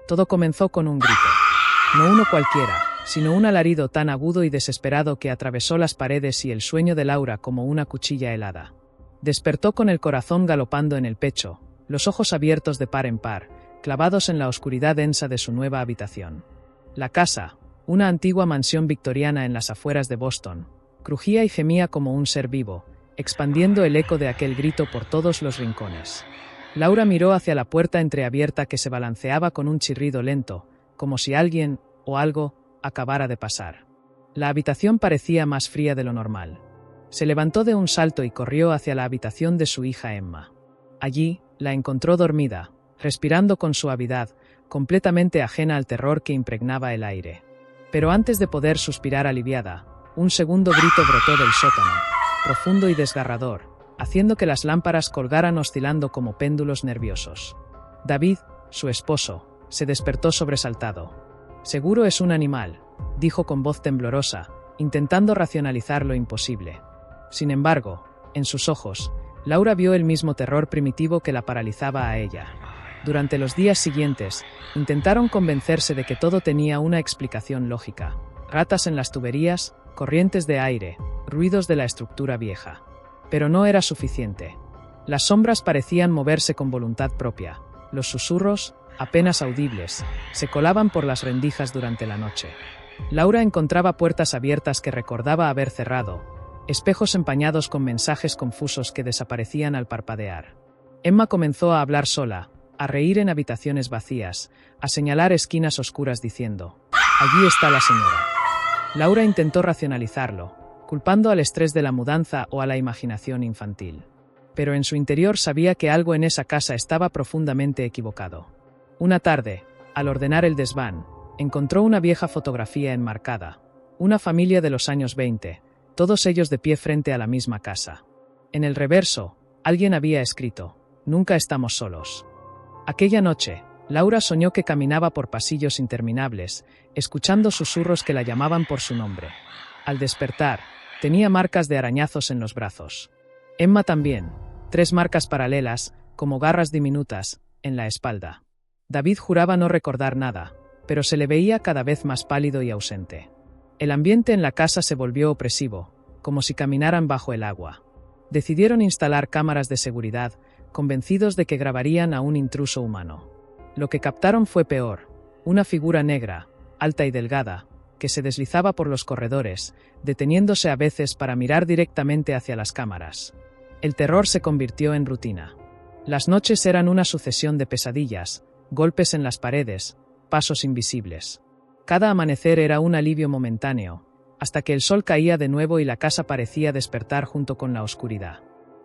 Todo comenzó con un grito. No uno cualquiera, sino un alarido tan agudo y desesperado que atravesó las paredes y el sueño de Laura como una cuchilla helada. Despertó con el corazón galopando en el pecho, los ojos abiertos de par en par, clavados en la oscuridad densa de su nueva habitación. La casa, una antigua mansión victoriana en las afueras de Boston, crujía y gemía como un ser vivo, expandiendo el eco de aquel grito por todos los rincones. Laura miró hacia la puerta entreabierta que se balanceaba con un chirrido lento, como si alguien, o algo, acabara de pasar. La habitación parecía más fría de lo normal. Se levantó de un salto y corrió hacia la habitación de su hija Emma. Allí, la encontró dormida, respirando con suavidad, completamente ajena al terror que impregnaba el aire. Pero antes de poder suspirar aliviada, un segundo grito brotó del sótano, profundo y desgarrador, haciendo que las lámparas colgaran oscilando como péndulos nerviosos. David, su esposo, se despertó sobresaltado. «Seguro es un animal», dijo con voz temblorosa, intentando racionalizar lo imposible. Sin embargo, en sus ojos, Laura vio el mismo terror primitivo que la paralizaba a ella. Durante los días siguientes, intentaron convencerse de que todo tenía una explicación lógica. Ratas en las tuberías, corrientes de aire, ruidos de la estructura vieja. Pero no era suficiente. Las sombras parecían moverse con voluntad propia. Los susurros, apenas audibles, se colaban por las rendijas durante la noche. Laura encontraba puertas abiertas que recordaba haber cerrado, espejos empañados con mensajes confusos que desaparecían al parpadear. Emma comenzó a hablar sola, a reír en habitaciones vacías, a señalar esquinas oscuras diciendo: «Allí está la señora». Laura intentó racionalizarlo, culpando al estrés de la mudanza o a la imaginación infantil. Pero en su interior sabía que algo en esa casa estaba profundamente equivocado. Una tarde, al ordenar el desván, encontró una vieja fotografía enmarcada, una familia de los años 20, todos ellos de pie frente a la misma casa. En el reverso, alguien había escrito: «Nunca estamos solos». Aquella noche, Laura soñó que caminaba por pasillos interminables, escuchando susurros que la llamaban por su nombre. Al despertar, tenía marcas de arañazos en los brazos. Emma también, 3 marcas paralelas, como garras diminutas, en la espalda. David juraba no recordar nada, pero se le veía cada vez más pálido y ausente. El ambiente en la casa se volvió opresivo, como si caminaran bajo el agua. Decidieron instalar cámaras de seguridad, convencidos de que grabarían a un intruso humano. Lo que captaron fue peor: una figura negra, alta y delgada, que se deslizaba por los corredores, deteniéndose a veces para mirar directamente hacia las cámaras. El terror se convirtió en rutina. Las noches eran una sucesión de pesadillas, golpes en las paredes, pasos invisibles. Cada amanecer era un alivio momentáneo, hasta que el sol caía de nuevo y la casa parecía despertar junto con la oscuridad.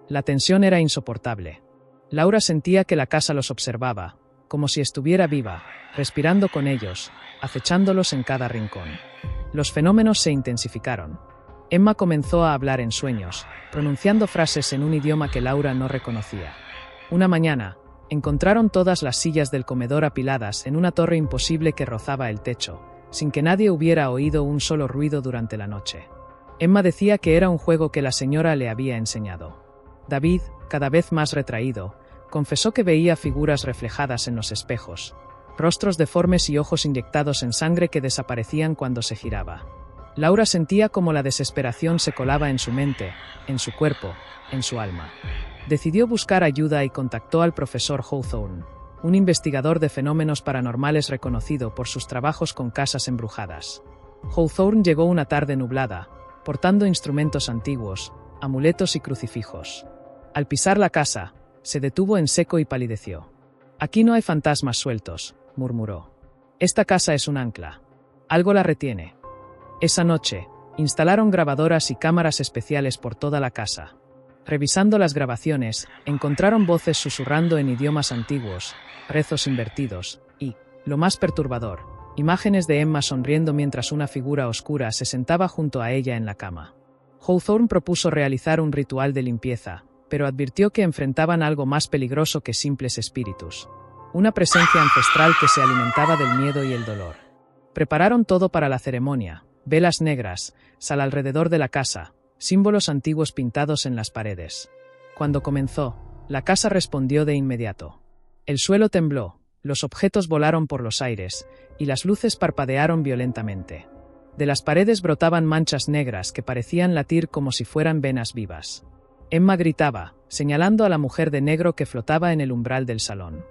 La tensión era insoportable. Laura sentía que la casa los observaba, como si estuviera viva, respirando con ellos, acechándolos en cada rincón. Los fenómenos se intensificaron. Emma comenzó a hablar en sueños, pronunciando frases en un idioma que Laura no reconocía. Una mañana, encontraron todas las sillas del comedor apiladas en una torre imposible que rozaba el techo, sin que nadie hubiera oído un solo ruido durante la noche. Emma decía que era un juego que la señora le había enseñado. David, cada vez más retraído, confesó que veía figuras reflejadas en los espejos, rostros deformes y ojos inyectados en sangre que desaparecían cuando se giraba. Laura sentía como la desesperación se colaba en su mente, en su cuerpo, en su alma. Decidió buscar ayuda y contactó al profesor Hawthorne, un investigador de fenómenos paranormales reconocido por sus trabajos con casas embrujadas. Hawthorne llegó una tarde nublada, portando instrumentos antiguos, amuletos y crucifijos. Al pisar la casa, se detuvo en seco y palideció. «Aquí no hay fantasmas sueltos», murmuró. «Esta casa es un ancla. Algo la retiene». Esa noche, instalaron grabadoras y cámaras especiales por toda la casa. Revisando las grabaciones, encontraron voces susurrando en idiomas antiguos, rezos invertidos y, lo más perturbador, imágenes de Emma sonriendo mientras una figura oscura se sentaba junto a ella en la cama. Hawthorne propuso realizar un ritual de limpieza, pero advirtió que enfrentaban algo más peligroso que simples espíritus. Una presencia ancestral que se alimentaba del miedo y el dolor. Prepararon todo para la ceremonia: velas negras, sal alrededor de la casa, símbolos antiguos pintados en las paredes. Cuando comenzó, la casa respondió de inmediato. El suelo tembló, Los objetos volaron por los aires, y las luces parpadearon violentamente. De las paredes brotaban manchas negras que parecían latir como si fueran venas vivas. Emma gritaba, señalando a la mujer de negro que flotaba en el umbral del salón.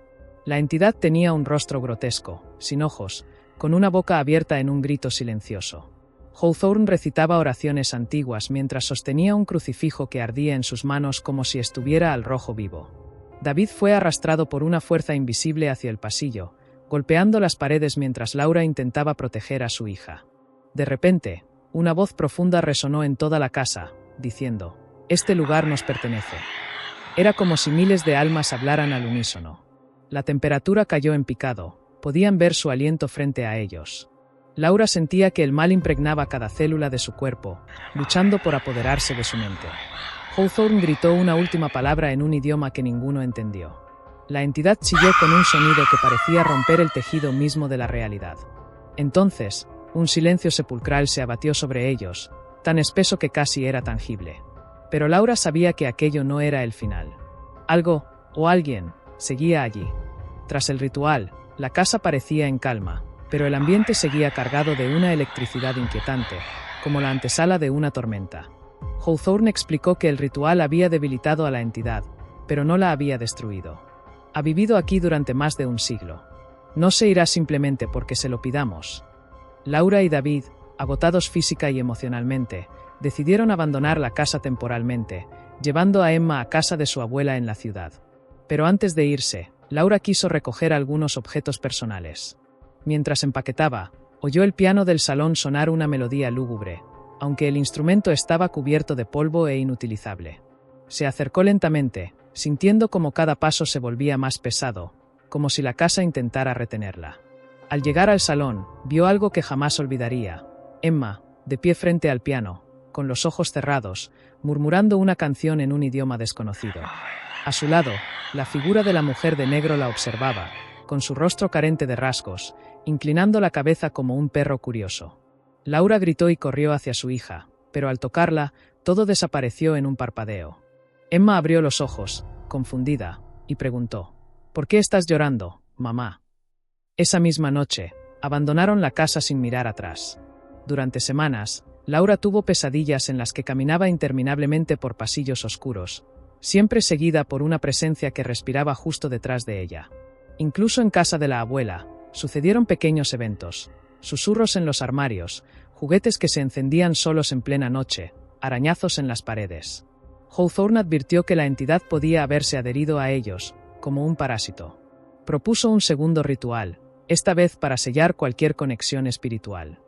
La entidad tenía un rostro grotesco, sin ojos, con una boca abierta en un grito silencioso. Hawthorne recitaba oraciones antiguas mientras sostenía un crucifijo que ardía en sus manos como si estuviera al rojo vivo. David fue arrastrado por una fuerza invisible hacia el pasillo, golpeando las paredes mientras Laura intentaba proteger a su hija. De repente, una voz profunda resonó en toda la casa, diciendo: «Este lugar nos pertenece». Era como si miles de almas hablaran al unísono. La temperatura cayó en picado, podían ver su aliento frente a ellos. Laura sentía que el mal impregnaba cada célula de su cuerpo, luchando por apoderarse de su mente. Hawthorne gritó una última palabra en un idioma que ninguno entendió. La entidad chilló con un sonido que parecía romper el tejido mismo de la realidad. Entonces, un silencio sepulcral se abatió sobre ellos, tan espeso que casi era tangible. Pero Laura sabía que aquello no era el final. Algo, o alguien, seguía allí. Tras el ritual, la casa parecía en calma, pero el ambiente seguía cargado de una electricidad inquietante, como la antesala de una tormenta. Hawthorne explicó que el ritual había debilitado a la entidad, pero no la había destruido. Ha vivido aquí durante más de un siglo. No se irá simplemente porque se lo pidamos. Laura y David, agotados física y emocionalmente, decidieron abandonar la casa temporalmente, llevando a Emma a casa de su abuela en la ciudad. Pero antes de irse, Laura quiso recoger algunos objetos personales. Mientras empaquetaba, oyó el piano del salón sonar una melodía lúgubre, aunque el instrumento estaba cubierto de polvo e inutilizable. Se acercó lentamente, sintiendo como cada paso se volvía más pesado, como si la casa intentara retenerla. Al llegar al salón, vio algo que jamás olvidaría: Emma, de pie frente al piano, con los ojos cerrados, murmurando una canción en un idioma desconocido. A su lado, la figura de la mujer de negro la observaba, con su rostro carente de rasgos, inclinando la cabeza como un perro curioso. Laura gritó y corrió hacia su hija, pero al tocarla, todo desapareció en un parpadeo. Emma abrió los ojos, confundida, y preguntó: «¿Por qué estás llorando, mamá?». Esa misma noche, abandonaron la casa sin mirar atrás. Durante semanas, Laura tuvo pesadillas en las que caminaba interminablemente por pasillos oscuros, siempre seguida por una presencia que respiraba justo detrás de ella. Incluso en casa de la abuela, sucedieron pequeños eventos: susurros en los armarios, juguetes que se encendían solos en plena noche, arañazos en las paredes. Hawthorne advirtió que la entidad podía haberse adherido a ellos, como un parásito. Propuso un segundo ritual, esta vez para sellar cualquier conexión espiritual.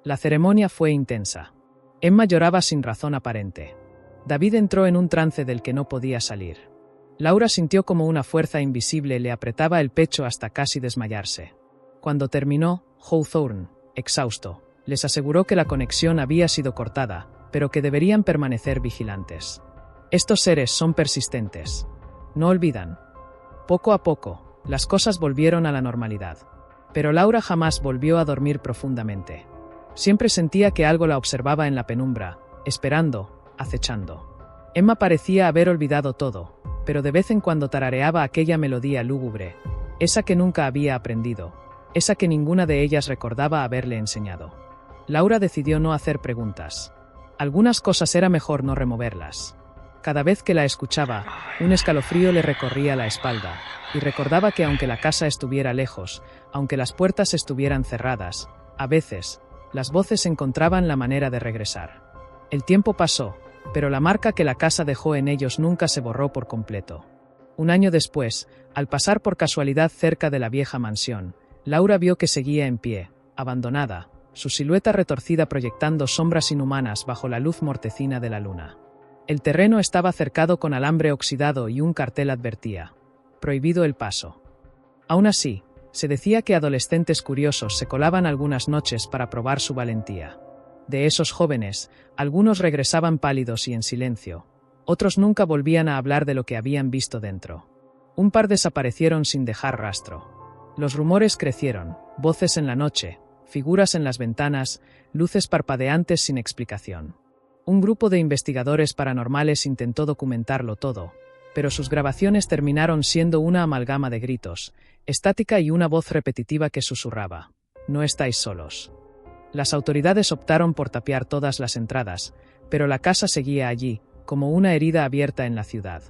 La ceremonia fue intensa. Emma lloraba sin razón aparente. David entró en un trance del que no podía salir. Laura sintió como una fuerza invisible le apretaba el pecho hasta casi desmayarse. Cuando terminó, Hawthorne, exhausto, les aseguró que la conexión había sido cortada, pero que deberían permanecer vigilantes. Estos seres son persistentes. No olvidan. Poco a poco, las cosas volvieron a la normalidad. Pero Laura jamás volvió a dormir profundamente. Siempre sentía que algo la observaba en la penumbra, esperando, acechando. Emma parecía haber olvidado todo, pero de vez en cuando tarareaba aquella melodía lúgubre, esa que nunca había aprendido, esa que ninguna de ellas recordaba haberle enseñado. Laura decidió no hacer preguntas. Algunas cosas era mejor no removerlas. Cada vez que la escuchaba, un escalofrío le recorría la espalda, y recordaba que aunque la casa estuviera lejos, aunque las puertas estuvieran cerradas, a veces, las voces encontraban la manera de regresar. El tiempo pasó, pero la marca que la casa dejó en ellos nunca se borró por completo. Un año después, al pasar por casualidad cerca de la vieja mansión, Laura vio que seguía en pie, abandonada, su silueta retorcida proyectando sombras inhumanas bajo la luz mortecina de la luna. El terreno estaba cercado con alambre oxidado y un cartel advertía: «Prohibido el paso». Aún así, se decía que adolescentes curiosos se colaban algunas noches para probar su valentía. De esos jóvenes, algunos regresaban pálidos y en silencio, otros nunca volvían a hablar de lo que habían visto dentro. Un par desaparecieron sin dejar rastro. Los rumores crecieron, voces en la noche, figuras en las ventanas, luces parpadeantes sin explicación. Un grupo de investigadores paranormales intentó documentarlo todo, pero sus grabaciones terminaron siendo una amalgama de gritos, estática y una voz repetitiva que susurraba: «No estáis solos». Las autoridades optaron por tapiar todas las entradas, pero la casa seguía allí, como una herida abierta en la ciudad.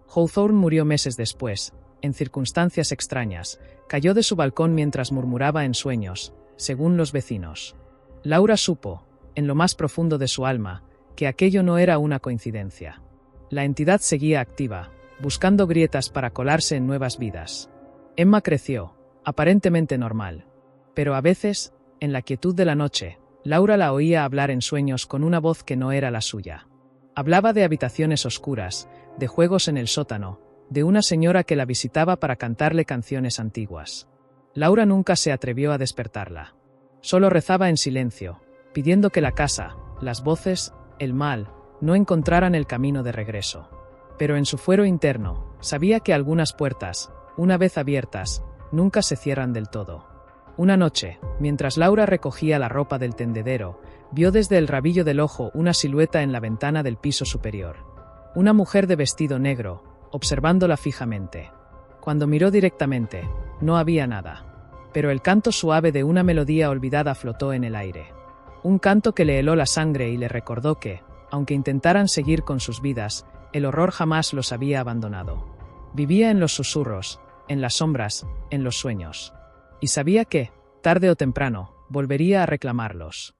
Hawthorne murió meses después, en circunstancias extrañas. Cayó de su balcón mientras murmuraba en sueños, según los vecinos. Laura supo, en lo más profundo de su alma, que aquello no era una coincidencia. La entidad seguía activa, buscando grietas para colarse en nuevas vidas. Emma creció, aparentemente normal. Pero a veces, en la quietud de la noche, Laura la oía hablar en sueños con una voz que no era la suya. Hablaba de habitaciones oscuras, de juegos en el sótano, de una señora que la visitaba para cantarle canciones antiguas. Laura nunca se atrevió a despertarla. Solo rezaba en silencio, pidiendo que la casa, las voces, el mal, no encontraran el camino de regreso. Pero en su fuero interno, sabía que algunas puertas, una vez abiertas, nunca se cierran del todo. Una noche, mientras Laura recogía la ropa del tendedero, vio desde el rabillo del ojo una silueta en la ventana del piso superior. Una mujer de vestido negro, observándola fijamente. Cuando miró directamente, no había nada. Pero el canto suave de una melodía olvidada flotó en el aire. Un canto que le heló la sangre y le recordó que, aunque intentaran seguir con sus vidas, el horror jamás los había abandonado. Vivía en los susurros, en las sombras, en los sueños. Y sabía que, tarde o temprano, volvería a reclamarlos.